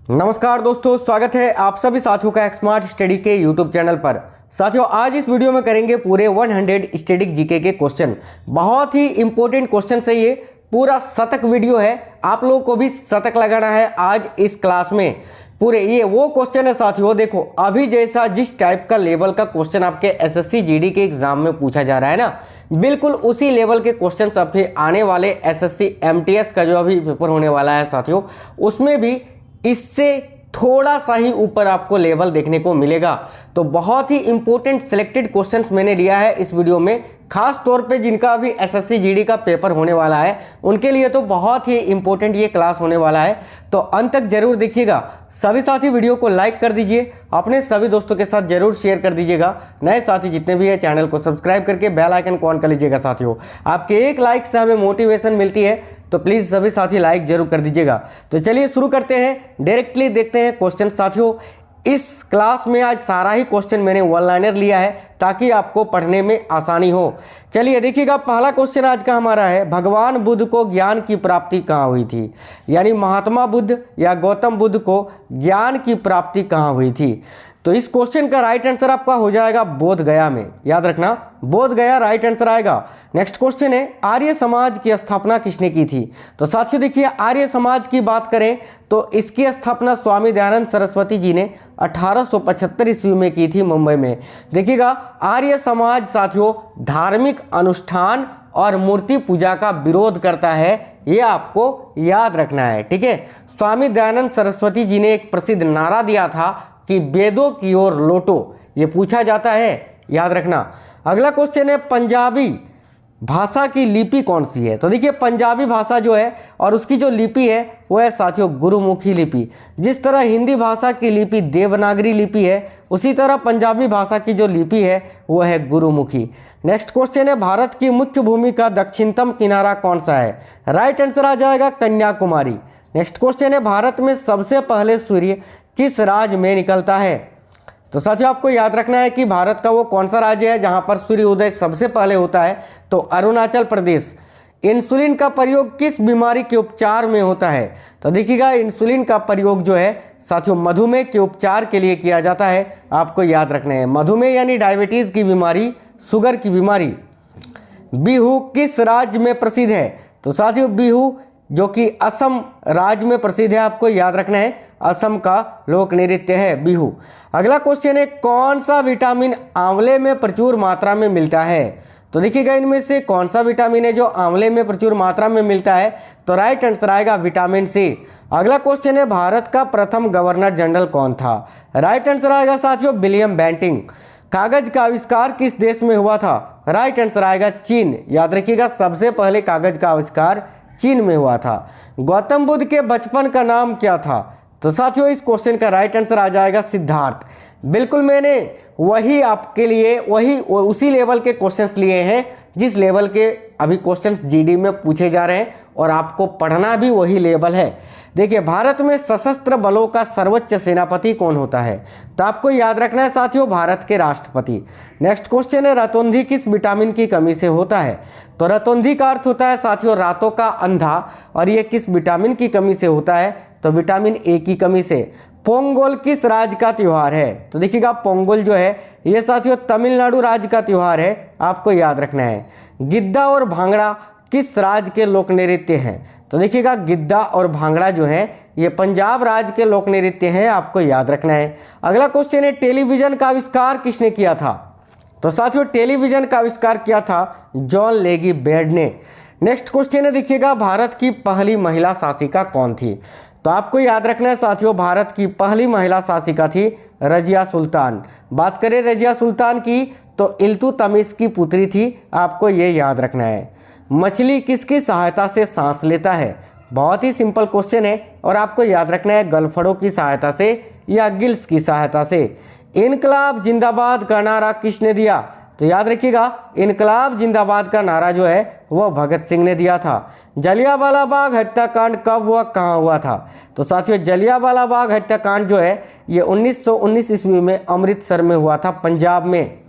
नमस्कार दोस्तों, स्वागत है आप सभी साथियों का स्मार्ट स्टडी के यूट्यूब चैनल पर। साथियों, आज इस वीडियो में करेंगे पूरे 100 स्टैटिक जीके के क्वेश्चन। बहुत ही इंपॉर्टेंट क्वेश्चन है ये, पूरा शतक वीडियो है। आप लोगों को भी शतक लगाना है आज इस क्लास में। पूरे ये वो क्वेश्चन है साथियों, देखो अभी जैसा जिस टाइप का लेवल का क्वेश्चन आपके एसएससी जीडी के एग्जाम में पूछा जा रहा है ना, बिल्कुल उसी लेवल के क्वेश्चन आपके आने वाले एसएससी एमटीएस का जो अभी पेपर होने वाला है साथियों, उसमें भी इससे थोड़ा सा ही ऊपर आपको लेवल देखने को मिलेगा। तो बहुत ही इंपॉर्टेंट सिलेक्टेड क्वेश्चंस मैंने लिया है इस वीडियो में, खास तौर पे जिनका अभी एसएससी जीडी का पेपर होने वाला है उनके लिए तो बहुत ही इंपॉर्टेंट ये क्लास होने वाला है। तो अंत तक जरूर देखिएगा। सभी साथी वीडियो को लाइक कर दीजिए, अपने सभी दोस्तों के साथ जरूर शेयर कर दीजिएगा। नए साथी जितने भी है चैनल को सब्सक्राइब करके बेल आइकन को ऑन कर लीजिएगा। साथियों, आपके एक लाइक से हमें मोटिवेशन मिलती है, तो प्लीज़ सभी साथी लाइक जरूर कर दीजिएगा। तो चलिए शुरू करते हैं, डायरेक्टली देखते हैं क्वेश्चन। साथियों, इस क्लास में आज सारा ही क्वेश्चन मैंने वन लाइनर लिया है ताकि आपको पढ़ने में आसानी हो। चलिए देखिएगा, पहला क्वेश्चन आज का हमारा है, भगवान बुद्ध को ज्ञान की प्राप्ति कहाँ हुई थी? यानी महात्मा बुद्ध या गौतम बुद्ध को ज्ञान की प्राप्ति कहाँ हुई थी? तो इस क्वेश्चन का राइट आंसर आपका हो जाएगा बोध गया में। याद रखना, बोध गया राइट आंसर आएगा। नेक्स्ट क्वेश्चन है, आर्य समाज की स्थापना किसने की थी? तो साथियों देखिए, आर्य समाज की बात करें तो इसकी स्थापना स्वामी दयानंद सरस्वती जी ने 1875 ईस्वी में की थी, मुंबई में। देखिएगा, आर्य समाज साथियों धार्मिक अनुष्ठान और मूर्ति पूजा का विरोध करता है, ये आपको याद रखना है। ठीक है, स्वामी दयानंद सरस्वती जी ने एक प्रसिद्ध नारा दिया था कि वेदों की ओर लौटो, ये पूछा जाता है, याद रखना। अगला क्वेश्चन है, पंजाबी भाषा की लिपि कौन सी है? तो देखिए, पंजाबी भाषा जो है और उसकी जो लिपि है वो है साथियों गुरुमुखी लिपि। जिस तरह हिंदी भाषा की लिपि देवनागरी लिपि है, उसी तरह पंजाबी भाषा की जो लिपि है वो है गुरुमुखी। नेक्स्ट क्वेश्चन है, भारत की मुख्य भूमि का दक्षिणतम किनारा कौन सा है? राइट आंसर आ जाएगा कन्याकुमारी। नेक्स्ट क्वेश्चन है, भारत में सबसे पहले सूर्य किस राज्य में निकलता है? तो साथियों आपको याद रखना है कि भारत का वो कौन सा राज्य है जहां पर सूर्य उदय सबसे पहले होता है, तो अरुणाचल प्रदेश। इंसुलिन का प्रयोग किस बीमारी के उपचार में होता है? तो देखिएगा, इंसुलिन का प्रयोग जो है साथियों मधुमेह के उपचार के लिए किया जाता है, आपको याद रखना है। मधुमेह यानी डायबिटीज की बीमारी, शुगर की बीमारी। बिहू किस राज्य में प्रसिद्ध है? तो साथियों बिहू जो कि असम राज्य में प्रसिद्ध है, आपको याद रखना है, असम का लोक नृत्य है बिहू। अगला क्वेश्चन है, कौन सा विटामिन आंवले में प्रचुर मात्रा में मिलता है? तो देखिएगा, इनमें से कौन सा विटामिन है जो आंवले में प्रचुर मात्रा में मिलता है? तो राइट आंसर आएगा विटामिन सी। अगला क्वेश्चन है, भारत का प्रथम गवर्नर जनरल कौन था? राइट आंसर आएगा साथियों विलियम बेंटिंग। कागज का आविष्कार किस देश में हुआ था? राइट आंसर आएगा चीन। याद रखिएगा, सबसे पहले कागज का आविष्कार चीन में हुआ था। गौतम बुद्ध के बचपन का नाम क्या था? तो साथियों इस क्वेश्चन का राइट आंसर आ जाएगा सिद्धार्थ। बिल्कुल मैंने वही आपके लिए उसी लेवल के क्वेश्चंस लिए हैं जिस लेवल के अभी क्वेश्चंस जीडी में पूछे जा रहे हैं, और आपको पढ़ना भी वही लेवल है। देखिए, भारत में सशस्त्र बलों का सर्वोच्च सेनापति कौन होता है? तो आपको याद रखना है साथियों भारत के राष्ट्रपति। नेक्स्ट क्वेश्चन है, रतौंधी किस विटामिन की कमी से होता है? तो रतौंधी का अर्थ होता है साथियों रातों का अंधा, और ये किस विटामिन की कमी से होता है? तो विटामिन ए की कमी से। पोंगल किस राज्य का त्यौहार है? तो देखिएगा, पोंगल जो है ये साथियों तमिलनाडु राज्य का त्यौहार है, आपको याद रखना है। गिद्दा और भांगड़ा किस राज्य के लोक नृत्य हैं? तो देखिएगा, गिद्दा और भांगड़ा जो है ये पंजाब राज्य के लोक नृत्य हैं, आपको याद रखना है। अगला क्वेश्चन है, टेलीविजन का आविष्कार किसने किया था? तो साथियों टेलीविजन का आविष्कार किया था जॉन लेगी बेड ने। नेक्स्ट क्वेश्चन है, देखिएगा, भारत की पहली महिला शासिका कौन थी? तो आपको याद रखना है साथियों, भारत की पहली महिला शासिका थी रजिया सुल्तान। बात करें रजिया सुल्तान की तो इल्तुतमिश की पुत्री थी, आपको ये याद रखना है। मछली किसकी सहायता से सांस लेता है? बहुत ही सिंपल क्वेश्चन है, और आपको याद रखना है गलफड़ों की सहायता से या गिल्स की सहायता से। इनकलाब जिंदाबाद का नारा किसने दिया? तो याद रखिएगा, इनकलाब जिंदाबाद का नारा जो है वह भगत सिंह ने दिया था। जलियांवाला बाग हत्याकांड कब हुआ, कहाँ हुआ था? तो साथियों जलियांवाला बाग हत्याकांड जो है ये 1919 ईस्वी में अमृतसर में हुआ था, पंजाब में।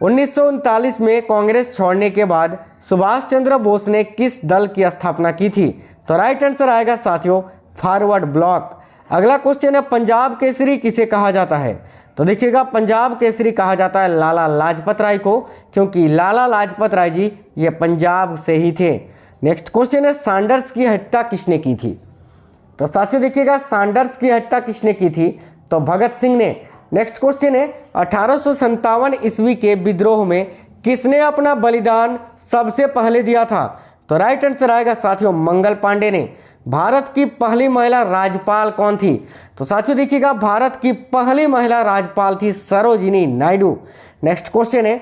1939 में कांग्रेस छोड़ने के बाद सुभाष चंद्र बोस ने किस दल की स्थापना की थी? तो राइट आंसर आएगा साथियों फॉरवर्ड ब्लॉक। अगला क्वेश्चन है पंजाब केसरी किसे कहा जाता है? तो देखिएगा पंजाब केसरी कहा जाता है लाला लाजपत राय को, क्योंकि लाला लाजपत राय जी ये पंजाब से ही थे। नेक्स्ट क्वेश्चन है सैंडर्स की हत्या किसने की थी? तो साथियों देखिएगा सैंडर्स की हत्या किसने की थी? तो भगत सिंह ने। नेक्स्ट क्वेश्चन है 1857 ईस्वी के विद्रोह में किसने अपना बलिदान सबसे पहले दिया था? तो राइट आंसर आएगा साथियों मंगल पांडे ने। भारत की पहली महिला राज्यपाल कौन थी? तो साथियों देखिएगा भारत की पहली महिला राज्यपाल थी सरोजिनी नायडू। नेक्स्ट क्वेश्चन है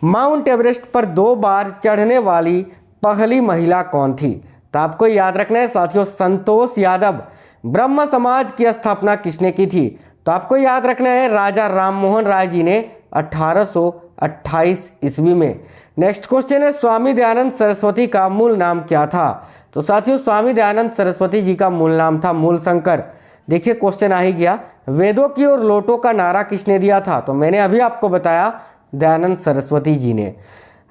माउंट एवरेस्ट पर 2 बार चढ़ने वाली पहली महिला कौन थी? तो आपको याद रखना है साथियों संतोष यादव। ब्रह्म समाज की स्थापना किसने की थी? तो आपको याद रखना है राजा राममोहन राय जी ने 1828 ईस्वी में। नेक्स्ट क्वेश्चन है स्वामी दयानंद सरस्वती का मूल नाम क्या था? तो साथियों स्वामी दयानंद सरस्वती जी का मूल नाम था मूलशंकर। देखिए क्वेश्चन आ ही गया, वेदों की ओर लौटो का नारा किसने दिया था? तो मैंने अभी आपको बताया दयानंद सरस्वती जी ने।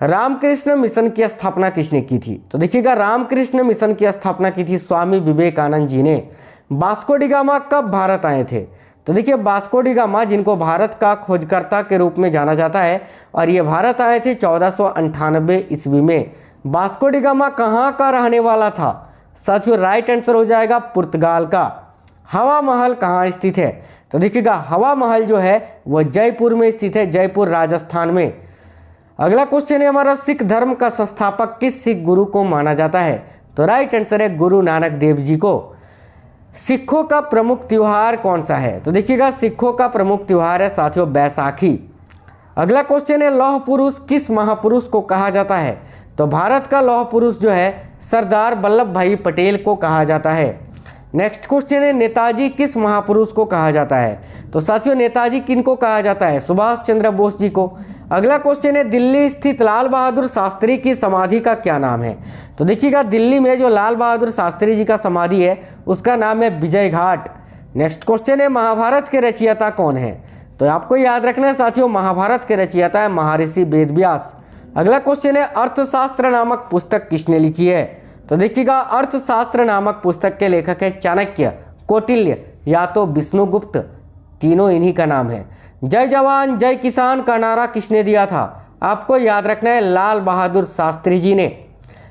रामकृष्ण मिशन की स्थापना किसने की थी? तो देखिएगा रामकृष्ण मिशन की स्थापना की थी स्वामी विवेकानंद जी ने। वास्को डी गामा कब भारत आए थे? तो देखिए वास्को डी गामा जिनको भारत का खोजकर्ता के रूप में जाना जाता है, और ये भारत आए थे 1498 ईस्वी में। वास्को डी गामा कहाँ का रहने वाला था? साथियों राइट आंसर हो जाएगा पुर्तगाल का। हवा महल कहाँ स्थित है? तो देखिएगा हवा महल जो है वह जयपुर में स्थित है, जयपुर राजस्थान में। अगला क्वेश्चन है हमारा सिख धर्म का संस्थापक किस सिख गुरु को माना जाता है? तो राइट आंसर है गुरु नानक देव जी को। सिखों का प्रमुख त्योहार कौन सा है? तो देखिएगा सिखों का प्रमुख त्योहार है साथियों बैसाखी। अगला क्वेश्चन है लौह पुरुष किस महापुरुष को कहा जाता है? तो भारत का लौह पुरुष जो है सरदार वल्लभ भाई पटेल को कहा जाता है। नेक्स्ट क्वेश्चन है नेताजी किस महापुरुष को कहा जाता है? तो साथियों नेताजी किनको कहा जाता है? सुभाष चंद्र बोस जी को। अगला क्वेश्चन है दिल्ली स्थित लाल बहादुर शास्त्री की समाधि का क्या नाम है? तो देखिएगा दिल्ली में जो लाल बहादुर शास्त्री जी का समाधि है उसका नाम है विजय घाट। नेक्स्ट क्वेश्चन है महाभारत के रचयिता कौन है? तो आपको याद रखना है साथियों महाभारत के रचयिता है महर्षि वेदव्यास। अगला क्वेश्चन है अर्थशास्त्र नामक पुस्तक किसने लिखी है? तो देखिएगा अर्थशास्त्र नामक पुस्तक के लेखक है चाणक्य, कौटिल्य या तो विष्णुगुप्त, तीनों इन्हीं का नाम है। जय जवान जय किसान का नारा किसने दिया था? आपको याद रखना है लाल बहादुर शास्त्री जी ने।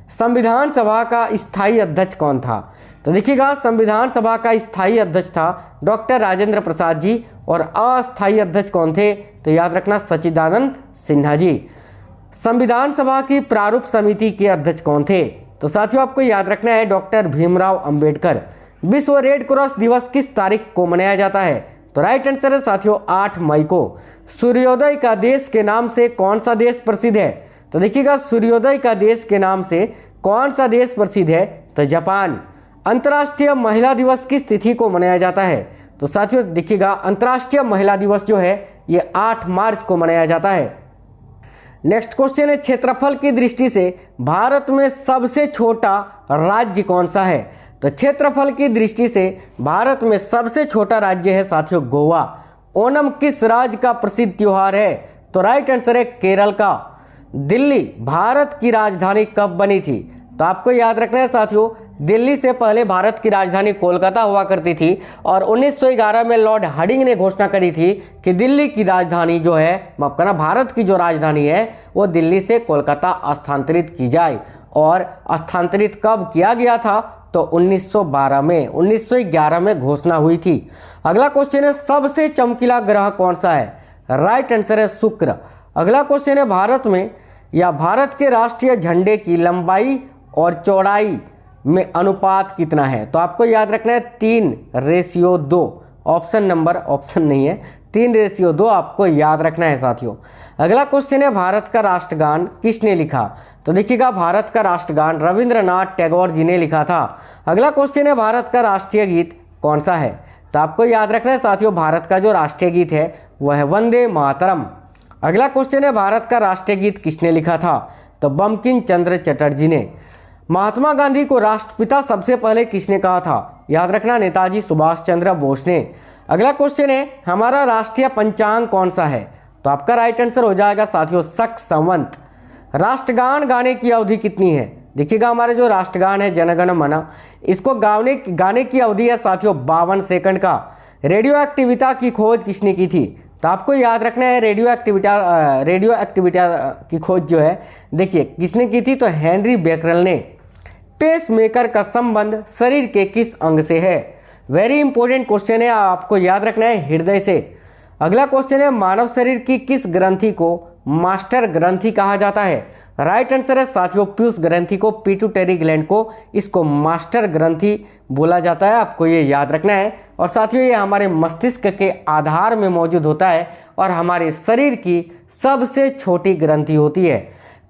संविधान सभा का स्थायी अध्यक्ष कौन था? तो देखिएगा संविधान सभा का स्थायी अध्यक्ष था डॉक्टर राजेंद्र प्रसाद जी, और अस्थायी अध्यक्ष कौन थे? तो याद रखना सच्चिदानंद सिन्हा जी। संविधान सभा की प्रारूप समिति के अध्यक्ष कौन थे? तो साथियों आपको याद रखना है डॉक्टर भीमराव अंबेडकर। विश्व रेड क्रॉस दिवस किस तारीख को मनाया जाता है? तो राइट आंसर है साथियों 8 मई को। सूर्योदय का देश के नाम से कौन सा देश प्रसिद्ध है? तो देखिएगा सूर्योदय का देश के नाम से कौन सा देश प्रसिद्ध है? तो जापान। अंतर्राष्ट्रीय महिला दिवस किस तिथि को मनाया जाता है? तो साथियों देखिएगा अंतर्राष्ट्रीय महिला दिवस जो है ये 8 मार्च को मनाया जाता है। नेक्स्ट क्वेश्चन है क्षेत्रफल की दृष्टि से भारत में सबसे छोटा राज्य कौन सा है? तो क्षेत्रफल की दृष्टि से भारत में सबसे छोटा राज्य है साथियों गोवा। ओणम किस राज्य का प्रसिद्ध त्योहार है? तो राइट आंसर है केरल का। दिल्ली भारत की राजधानी कब बनी थी? तो आपको याद रखना है साथियों दिल्ली से पहले भारत की राजधानी कोलकाता हुआ करती थी, और 1911 में लॉर्ड हार्डिंग ने घोषणा करी थी कि दिल्ली की राजधानी जो है माफ करना भारत की जो राजधानी है वो दिल्ली से कोलकाता स्थानांतरित की जाए। और स्थानांतरित कब किया गया था? तो 1912 में, 1911 में घोषणा हुई थी। अगला क्वेश्चन है सबसे चमकीला ग्रह कौन सा है? राइट आंसर है शुक्र। अगला क्वेश्चन है भारत में या भारत के राष्ट्रीय झंडे की लंबाई और चौड़ाई में अनुपात कितना है? तो आपको याद रखना है 3:2। ऑप्शन नहीं है, 3:2 आपको याद रखना है साथियों। अगला क्वेश्चन है भारत का राष्ट्रगान किसने लिखा? तो देखिएगा भारत का राष्ट्रगान रविंद्रनाथ टैगोर जी ने लिखा था। अगला क्वेश्चन है भारत का राष्ट्रीय गीत कौन सा है? तो आपको याद रखना है साथियों भारत का जो राष्ट्रीय गीत है वह है वंदे मातरम। अगला क्वेश्चन है भारत का राष्ट्रीय गीत किसने लिखा था? तो बंकिम चंद्र चटर्जी ने। महात्मा गांधी को राष्ट्रपिता सबसे पहले किसने कहा था? याद रखना नेताजी सुभाष चंद्र बोस ने। अगला क्वेश्चन है हमारा राष्ट्रीय पंचांग कौन सा है? तो आपका राइट आंसर हो जाएगा साथियों शक संवत। राष्ट्रगान गाने की अवधि कितनी है? देखिएगा हमारे जो राष्ट्रगान है जनगण मन, इसको गाने की अवधि है साथियों 52 सेकंड का। रेडियो एक्टिविटा की खोज किसने की थी? तो आपको याद रखना है रेडियो एक्टिविटा की खोज जो है देखिए किसने की थी? तो हेनरी बेकरल ने। पेसमेकर का संबंध शरीर के किस अंग से है? वेरी इंपॉर्टेंट क्वेश्चन है, आपको याद रखना है हृदय से। अगला क्वेश्चन है मानव शरीर की किस ग्रंथि को मास्टर ग्रंथि कहा जाता है? राइट आंसर है साथियों पीयूष ग्रंथि को, पिट्यूटरी ग्लैंड को, इसको मास्टर ग्रंथि बोला जाता है, आपको ये याद रखना है। और साथियों ये हमारे मस्तिष्क के आधार में मौजूद होता है और हमारे शरीर की सबसे छोटी ग्रंथि होती है।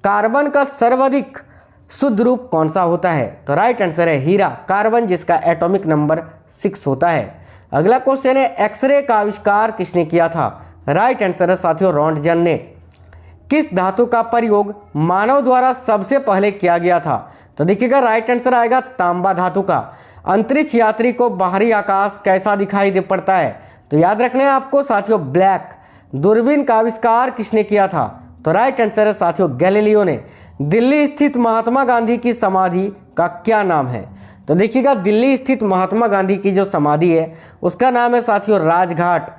कार्बन का सर्वाधिक शुद्ध रूप कौन सा होता है? तो राइट आंसर है हीरा कार्बन, जिसका एटॉमिक नंबर 6 होता है। अगला क्वेश्चन है एक्सरे का आविष्कार किसने किया था? राइट आंसर है साथियों रॉन्टजन ने। किस धातु का प्रयोग मानव द्वारा सबसे पहले किया गया था? तो देखिएगा राइट आंसर आएगा तांबा धातु का। अंतरिक्ष यात्री को बाहरी आकाश कैसा दिखाई दे पड़ता है? तो याद रखना है आपको साथियों ब्लैक। दूरबीन का आविष्कार किसने किया था? तो राइट आंसर है साथियों गैलीलियो ने। दिल्ली स्थित महात्मा गांधी की समाधि का क्या नाम है? तो देखिएगा दिल्ली स्थित महात्मा गांधी की जो समाधि है उसका नाम है साथियों राजघाट।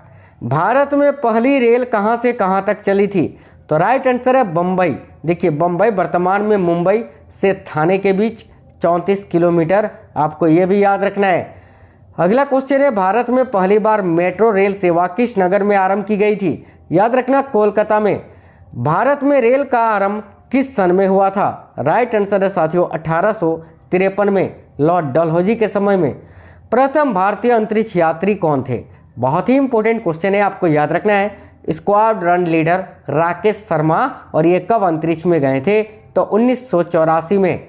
भारत में पहली रेल कहां से कहां तक चली थी? तो राइट आंसर है बम्बई। देखिए बम्बई वर्तमान में मुंबई से थाने के बीच 34 किलोमीटर, आपको ये भी याद रखना है। अगला क्वेश्चन है भारत में पहली बार मेट्रो रेल सेवा किस नगर में आरंभ की गई थी? याद रखना कोलकाता में। भारत में रेल का आरंभ किस सन में हुआ था? राइट आंसर है साथियों 1853 में, लॉर्ड डलहौजी के समय में। प्रथम भारतीय अंतरिक्ष यात्री कौन थे? बहुत ही इंपॉर्टेंट क्वेश्चन है, आपको याद रखना है स्क्वाड्रन लीडर राकेश शर्मा। और ये कब अंतरिक्ष में गए थे? तो 1984 में।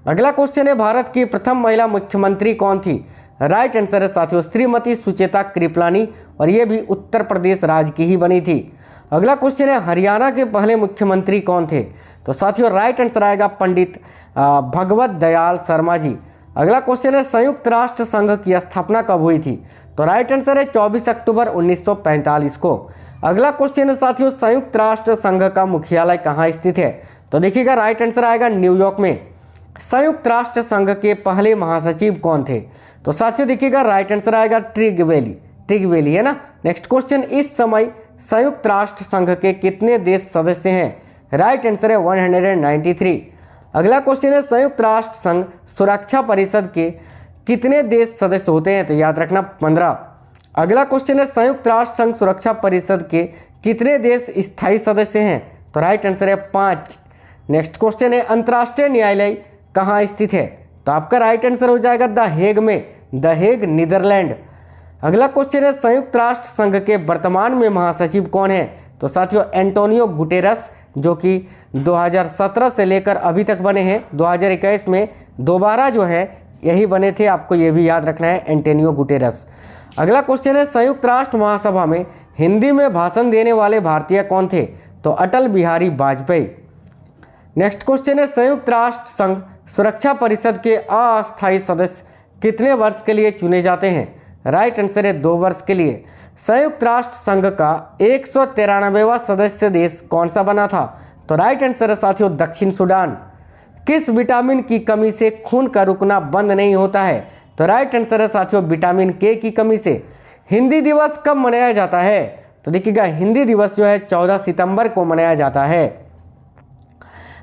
अगला क्वेश्चन है भारत की प्रथम महिला मुख्यमंत्री कौन थी? राइट आंसर है साथियों श्रीमती सुचेता कृपलानी, और ये भी उत्तर प्रदेश राज्य की ही बनी थी। अगला क्वेश्चन है हरियाणा के पहले मुख्यमंत्री कौन थे? तो साथियों राइट आंसर आएगा पंडित भगवत दयाल शर्मा जी। अगला क्वेश्चन है संयुक्त राष्ट्र संघ की स्थापना कब हुई थी? तो राइट आंसर है 24 अक्टूबर 1945 को। अगला क्वेश्चन है साथियों संयुक्त राष्ट्र संघ का मुख्यालय कहाँ स्थित है? तो देखिएगा राइट आंसर आएगा न्यूयॉर्क में। संयुक्त राष्ट्र संघ के पहले महासचिव कौन थे? तो साथियों देखिएगा राइट आंसर आएगा ट्रिगवेली है ना। नेक्स्ट क्वेश्चन इस समय संयुक्त राष्ट्र संघ के कितने देश सदस्य हैं? राइट आंसर है 193। अगला क्वेश्चन है संयुक्त राष्ट्र संघ सुरक्षा परिषद के कितने देश सदस्य होते हैं? तो याद रखना 15। अगला क्वेश्चन है संयुक्त राष्ट्र संघ सुरक्षा परिषद के कितने देश स्थायी सदस्य हैं? तो राइट आंसर है 5। नेक्स्ट क्वेश्चन है अंतर्राष्ट्रीय न्यायालय कहाँ स्थित है? तो आपका राइट आंसर हो जाएगा द हेग में, द हेग नीदरलैंड। अगला क्वेश्चन है संयुक्त राष्ट्र संघ के वर्तमान में महासचिव कौन है? तो साथियों एंटोनियो गुटेरस, जो कि 2017 से लेकर अभी तक बने हैं। 2021 में दोबारा जो है यही बने थे, आपको ये भी याद रखना है एंटोनियो गुटेरस। अगला क्वेश्चन है संयुक्त राष्ट्र महासभा में हिंदी में भाषण देने वाले भारतीय कौन थे? तो अटल बिहारी वाजपेयी। नेक्स्ट क्वेश्चन है संयुक्त राष्ट्र संघ सुरक्षा परिषद के अस्थायी सदस्य कितने वर्ष के लिए चुने जाते हैं? राइट आंसर है 2 वर्ष के लिए। संयुक्त राष्ट्र संघ का 193वां सदस्य देश कौन सा बना था? तो राइट आंसर है साथियों दक्षिण सूडान। किस विटामिन की कमी से खून का रुकना बंद नहीं होता है? तो राइट आंसर है साथियों विटामिन के की कमी से। हिंदी दिवस कब मनाया जाता है? तो देखिएगा हिंदी दिवस जो है 14 सितंबर को मनाया जाता है।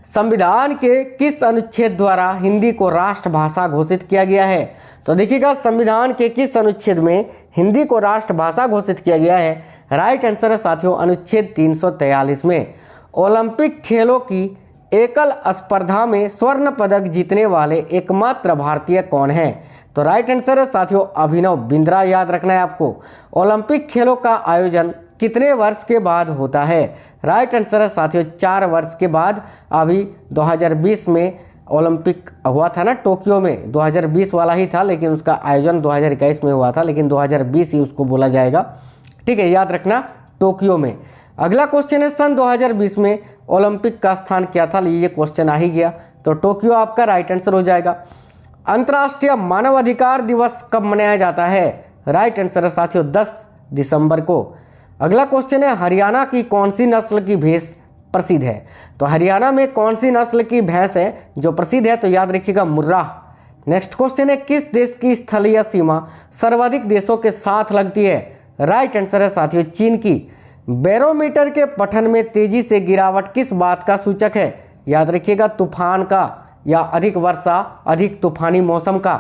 संविधान के किस अनुच्छेद द्वारा हिंदी को राष्ट्रभाषा घोषित किया गया है? तो देखिएगा संविधान के किस अनुच्छेद में हिंदी को राष्ट्रभाषा घोषित किया गया है? राइट आंसर है साथियों अनुच्छेद 343 में। ओलंपिक खेलों की एकल स्पर्धा में स्वर्ण पदक जीतने वाले एकमात्र भारतीय कौन है? तो राइट आंसर है साथियों अभिनव बिंद्रा, याद रखना है आपको। ओलंपिक खेलों का आयोजन कितने वर्ष के बाद होता है? राइट आंसर है साथियों 4 वर्ष के बाद। अभी 2020 में ओलंपिक हुआ था ना टोक्यो में, 2020 वाला ही था, लेकिन उसका आयोजन 2021 में हुआ था, लेकिन 2020 ही उसको बोला जाएगा। ठीक है, याद रखना टोक्यो में। अगला क्वेश्चन है सन 2020 में ओलंपिक का स्थान क्या था? ये क्वेश्चन आ ही गया, तो टोक्यो आपका राइट आंसर हो जाएगा। अंतर्राष्ट्रीय मानवाधिकार दिवस कब मनाया जाता है? राइट आंसर है साथियों 10 दिसंबर को। अगला क्वेश्चन है हरियाणा की कौन सी नस्ल की भैंस प्रसिद्ध है? तो हरियाणा में कौन सी नस्ल की भैंस है जो प्रसिद्ध है? तो याद रखिएगा मुर्राह। नेक्स्ट क्वेश्चन है, किस देश की स्थलीय सीमा सर्वाधिक देशों के साथ लगती है? राइट आंसर है साथियों चीन की। बैरोमीटर के पठन में तेजी से गिरावट किस बात का सूचक है? याद रखिएगा तूफान का या अधिक वर्षा, अधिक तूफानी मौसम का।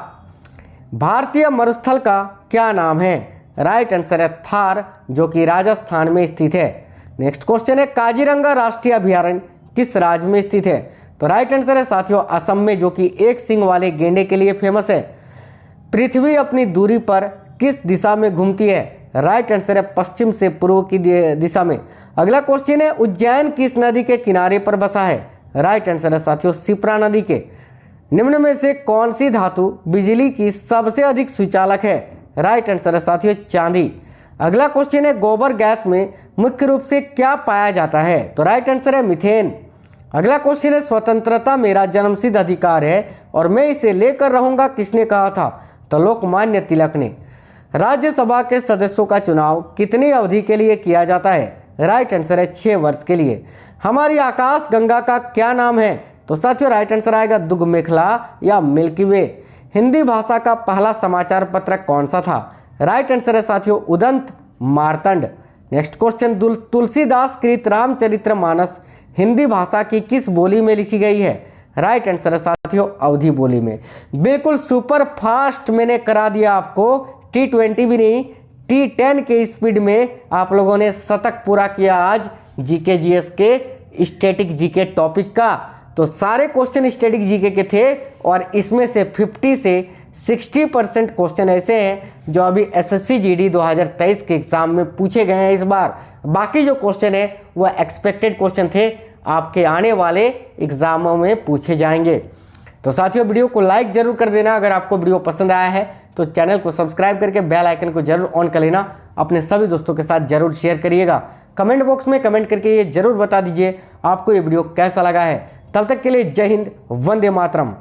भारतीय मरुस्थल का क्या नाम है? राइट आंसर है थार, जो कि राजस्थान में स्थित है। नेक्स्ट क्वेश्चन है, काजीरंगा राष्ट्रीय अभयारण्य किस राज्य में स्थित है? तो राइट आंसर है साथियों असम में, जो कि एक सींग वाले गेंडे के लिए फेमस है। पृथ्वी अपनी दूरी पर किस दिशा में घूमती है? राइट आंसर है पश्चिम से पूर्व की दिशा में। अगला क्वेश्चन है, उज्जैन किस नदी के किनारे पर बसा है? राइट आंसर है साथियों शिप्रा नदी के। निम्न में से कौन सी धातु बिजली की सबसे अधिक सुचालक है? राइट आंसर है साथियों चांदी। अगला क्वेश्चन है, गोबर गैस में मुख्य रूप से क्या पाया जाता है? तो राइट आंसर है मीथेन। अगला क्वेश्चन है, स्वतंत्रता मेरा जन्मसिद्ध अधिकार है और मैं इसे लेकर रहूंगा किसने कहा था? तो लोकमान्य तिलक ने। राज्यसभा के सदस्यों का चुनाव कितनी अवधि के लिए किया जाता है? राइट आंसर है 6 वर्ष के लिए। हमारी आकाश गंगा का क्या नाम है? तो साथियों राइट आंसर आएगा दुग मेखला या मिल्की वे। हिंदी भाषा का पहला समाचार पत्र कौन सा था? राइट आंसर है साथियों उदंत मार्तंड। नेक्स्ट क्वेश्चन, तुलसीदास कृत रामचरितमानस हिंदी भाषा की किस बोली में लिखी गई है? राइट आंसर है साथियों अवधी बोली में। बिल्कुल सुपर फास्ट मैंने करा दिया आपको, T20 भी नहीं T10 के स्पीड में आप लोगों ने शतक पूरा किया आज जीके जीएस के स्टैटिक जीके टॉपिक का। तो सारे क्वेश्चन स्टैटिक जीके के थे और इसमें से 50 से 60% क्वेश्चन ऐसे हैं जो अभी एसएससी जीडी 2023 के एग्जाम में पूछे गए हैं इस बार। बाकी जो क्वेश्चन है वो एक्सपेक्टेड क्वेश्चन थे, आपके आने वाले एग्जामों में पूछे जाएंगे। तो साथियों वीडियो को लाइक जरूर कर देना। अगर आपको वीडियो पसंद आया है तो चैनल को सब्सक्राइब करके बेल आइकन को जरूर ऑन कर लेना। अपने सभी दोस्तों के साथ जरूर शेयर करिएगा। कमेंट बॉक्स में कमेंट करके ये जरूर बता दीजिए आपको ये वीडियो कैसा लगा है। तब तक के लिए जय हिंद, वंदे मातरम।